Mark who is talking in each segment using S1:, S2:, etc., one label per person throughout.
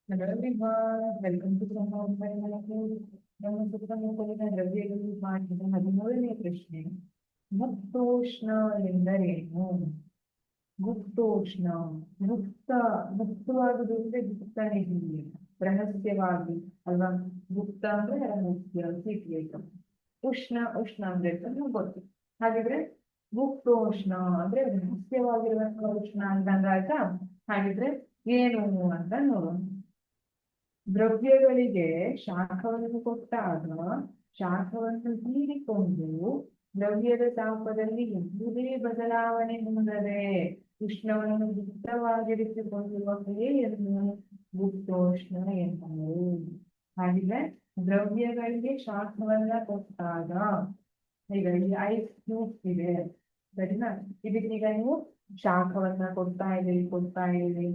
S1: Hello everyone, welcome to Brahma. ನಮ್ಮ ಸುತ್ತಮುತ್ತಲಿನ ದ್ರವ್ಯಗಳು ಮಾಡಿದ 13ನೇ ಪ್ರಶ್ನೆ. ಮುಕ್ತೋಷ್ಣ ಎಂದರೇನು? ಮುಕ್ತೋಷ್ಣ, ಮುಕ್ತ ಮುಕ್ತವಾಗುವುದು ಅಂದ್ರೆ ಗುಪ್ತನೇ ರಹಸ್ಯವಾಗಿ ಅಲ್ವಾ. ಗುಪ್ತ ಅಂದ್ರೆ ರಹಸ್ಯ, ಸೀಕ್ರೆಟ್. ಉಷ್ಣ ಉಷ್ಣ ಅಂದ್ರೆ ನಮ್ಗೆ ಗೊತ್ತು. ಹಾಗಿದ್ರೆ ಮುಕ್ತೋಷ್ಣ ಅಂದ್ರೆ ರಹಸ್ಯವಾಗಿರುವಂತಹ ಉಷ್ಣ ಅಂದಂಗಾಯ್ತ. ಹಾಗಿದ್ರೆ ಏನು ಅಂತ ನೋಡೋಣ. ದ್ರವ್ಯಗಳಿಗೆ ಶಾಖವನ್ನು ಕೊಟ್ಟಾಗ ಶಾಖವನ್ನು ಹೀರಿಕೊಂಡು ದ್ರವ್ಯದ ತಾಪದಲ್ಲಿ ಯಾವುದೇ ಬದಲಾವಣೆ ಹೊಂದದೆ ಉಷ್ಣವನ್ನು ಗುಪ್ತವಾಗಿರಿಸಿಕೊಳ್ಳುವ ಕ್ರಿಯೆಯನ್ನು ಗುಪ್ತೋಷ್ಣ ಎನ್ನುವರು. ಹಾಗಿದ್ರೆ ದ್ರವ್ಯಗಳಿಗೆ ಶಾಖವನ್ನ ಕೊಟ್ಟಾಗ, ಈಗ ಇಲ್ಲಿ ಐಸ್ ಕ್ಯೂಬ್ಸ್ ಇದೆ ಸರಿನಾ, ಇದಕ್ಕೀಗ ನೀವು ಶಾಖವನ್ನ ಕೊಡ್ತಾ ಇದ್ದೀರಿ.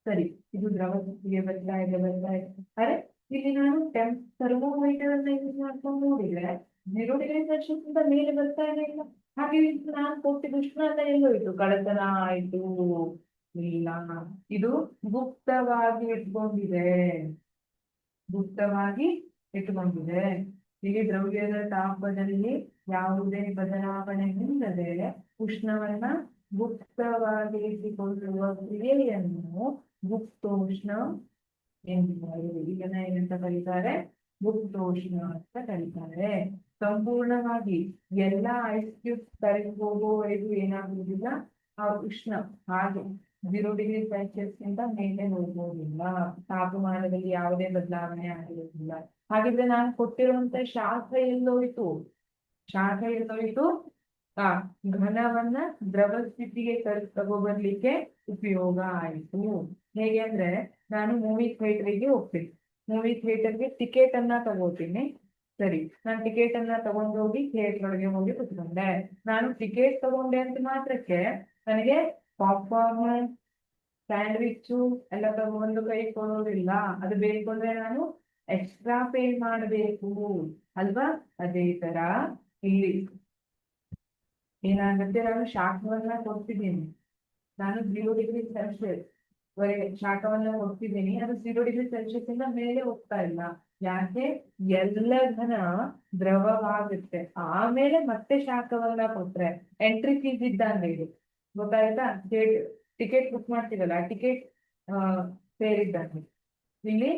S1: ಸರಿ, ಇದು ದ್ರವ ಸ್ಥಿತಿಗೆ ಬರ್ತಾ ಇದೆ. ಅರೆ, ಇಲ್ಲಿ ನಾನು ಥರ್ಮೋಮೀಟರ್ ಅನ್ನ ಯೂಸ್ ಮಾಡ್ಕೊಂಡು ನೋಡಿದ್ರೆ 0°C ಮೇಲೆ ಬರ್ತಾ ಇದೆ ಇಲ್ಲ. ಹಾಗೆ ನಾನು ಕೊಟ್ಟಿದ್ದು ಉಷ್ಣ ಅಂತ ಎಲ್ಲೋಯ್ತು? ಕಳ್ಳತನ ಆಯ್ತು? ಇಲ್ಲ, ಇದು ಗುಪ್ತವಾಗಿ ಇಟ್ಕೊಂಡಿದೆ. ಇಲ್ಲಿ ದ್ರವ್ಯದ ತಾಪದಲ್ಲಿ ಯಾವುದೇ ಬದಲಾವಣೆ ಹೊಂದದೆ ಉಷ್ಣವನ್ನ ಗುಪ್ತವಾಗಿರಿಸಿಕೊಳ್ಳುವ ಕ್ರಿಯೆಯನ್ನು ಗುಪ್ತೋಷ್ಣ ಎನ್ನುತ್ತಾರೆ. ಇದನ್ನ ಏನಂತ ಕರೀತಾರೆ? ಗುಪ್ತೋಷ್ಣ ಅಂತ ಕರೀತಾರೆ. ಸಂಪೂರ್ಣವಾಗಿ ಎಲ್ಲಾ ಐಸ್ ಕ್ಯೂಬ್ಸ್ ಕರಗಿ ಹೋಗುವವರೆಗೂ ಏನಾಗುವುದಿಲ್ಲ, ಆ ಉಷ್ಣ ಹಾಗೆ 0°C ಮೇಲೆ ಹೋಗುವುದಿಲ್ಲ. ತಾಪಮಾನದಲ್ಲಿ ಯಾವುದೇ ಬದಲಾವಣೆ ಆಗಿರುವುದಿಲ್ಲ. ಹಾಗಿದ್ರೆ ನಾನು ಕೊಟ್ಟಿರುವಂತ ಶಾಖ ಎಲ್ಲೋಯ್ತು? ಆ ಘನವನ್ನ ದ್ರವ ಸ್ಥಿತಿಗೆ ತಗೋಬರ್ಲಿಕ್ಕೆ ಉಪಯೋಗ ಆಯಿತು. ಹೇಗೆ ಅಂದ್ರೆ, ನಾನು ಮೂವಿ ಥಿಯೇಟರ್ಗೆ ಹೋಗ್ತೀನಿ. ಮೂವಿ ಥಿಯೇಟರ್ಗೆ ಟಿಕೆಟ್ ಅನ್ನ ತಗೋತೀನಿ. ಸರಿ, ನಾನು ಟಿಕೆಟ್ ಅನ್ನ ತಗೊಂಡೋಗಿ ಥಿಯೇಟರ್ ಒಳಗೆ ಹೋಗಿ ಕುತ್ಕೊಂಡೆ. ನಾನು ಟಿಕೆಟ್ ತಗೊಂಡೆ ಅಂತ ಮಾತ್ರಕ್ಕೆ ನನಗೆ ಪಾಪ್ಕಾರ್ನ್, ಸ್ಯಾಂಡ್ವಿಚ್ ಎಲ್ಲ ತಗೊಂಡು ಕೈ ಕೊಡೋದಿಲ್ಲ. ಅದು ಬೇಕು ಅಂದ್ರೆ ನಾನು ಎಕ್ಸ್ಟ್ರಾ ಪೇ ಮಾಡಬೇಕು ಅಲ್ವಾ. ಅದೇ ತರ ಇಲ್ಲಿ ಏನಾಗುತ್ತೆ, ನಾನು ಶಾಖವನ್ನ ಕೊಡ್ತಿದ್ದೀನಿ. ನಾನು 0°C ವರೆಗೆ ಶಾಖವನ್ನ ಕೊಡ್ತಿದ್ದೀನಿ. ಅದು 0°C ಮೇಲೆ ಹೋಗ್ತಾ ಇಲ್ಲ. ಯಾಕೆ? ಎಲ್ಲ ಘನ ದ್ರವವಾಗುತ್ತೆ, ಆಮೇಲೆ ಮತ್ತೆ ಶಾಖವನ್ನ ಕೊಟ್ರೆ ಎಂಟ್ರಿ ಫೀಸ್ ಇದ್ದಂಗೆ ಇದು. ಗೊತ್ತಾಯ್ತಾ? ಟಿಕೆಟ್ ಬುಕ್ ಮಾಡ್ತೀವಲ್ಲ, ಟಿಕೆಟ್ ಸೇರಿದ್ದಂಗೆ ಇಲ್ಲಿ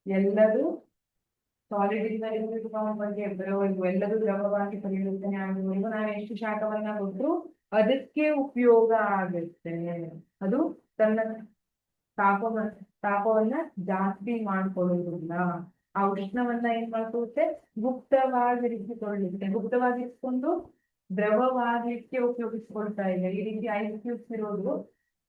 S1: ಎಲ್ಲದು ಸಾಲಿಡ್ ಇಂದ ಬಗ್ಗೆ ಬರೋವರೆಗೂ ಎಲ್ಲರೂ ದ್ರವವಾಗಿ ಪರಿವರ್ತನೆ ಆಗುವವರೆಗೂ ನಾನು ಎಷ್ಟು ಶಾಖವನ್ನ ಕೊಟ್ಟರು ಅದಕ್ಕೆ ಉಪಯೋಗ ಆಗುತ್ತೆ. ಅದು ತನ್ನ ತಾಪವನ್ನ ಜಾಸ್ತಿ ಮಾಡ್ಕೊಳ್ಳೋದಿಲ್ಲ. ಆ ಉಷ್ಣವನ್ನ ಏನ್ ಮಾಡ್ಕೊಳ್ಳುತ್ತೆ? ಗುಪ್ತವಾಗಿರಿಸಿಕೊಂಡು ದ್ರವವಾಗಲಿಕ್ಕೆ ಉಪಯೋಗಿಸ್ಕೊಳ್ತಾ ಇದೆ. ಈ ರೀತಿ ಐಸ್ ಕ್ಯೂಬ್ಸ್ ಇರೋದು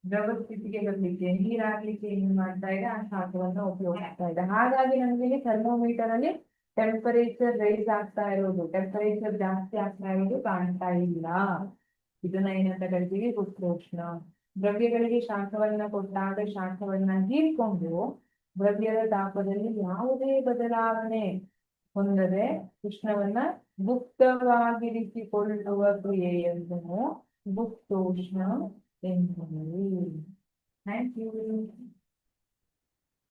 S1: ದ್ರವ ಸ್ಥಿತಿಗೆ ಬರ್ಲಿಕ್ಕೆ, ನೀರಾಗ್ಲಿಕ್ಕೆ ಏನ್ ಮಾಡ್ತಾ ಇದೆ? ಆ ಶಾಖವನ್ನ ಉಪಯೋಗಿಸ್ತಾ ಇದೆ. ಹಾಗಾಗಿ ನಮ್ಗೆ ಥರ್ಮೋಮೀಟರ್ ಅಲ್ಲಿ ಟೆಂಪರೇಚರ್ ರೈಸ್ ಆಗ್ತಾ ಇರೋದು, ಟೆಂಪರೇಚರ್ ಜಾಸ್ತಿ ಆಗ್ತಾ ಇರೋದು ಕಾಣ್ತಾ ಇಲ್ಲ. ಇದನ್ನ ಏನಂತ ಕರಿತೀವಿ? ಗುಪ್ತೋಷ್ಣ. ದ್ರವ್ಯಗಳಿಗೆ ಶಾಖವನ್ನ ಕೊಟ್ಟಾಗ ಶಾಖವನ್ನ ಹೀರಿಕೊಂಡು ದ್ರವ್ಯದ ತಾಪದಲ್ಲಿ ಯಾವುದೇ ಬದಲಾವಣೆ ಹೊಂದದೆ ಉಷ್ಣವನ್ನ ಗುಪ್ತವಾಗಿರಿಸಿಕೊಳ್ಳುವ ಕ್ರಿಯೆಯನ್ನು ಗುಪ್ತೋಷ್ಣ ಎನ್ನುವರು. Thank you.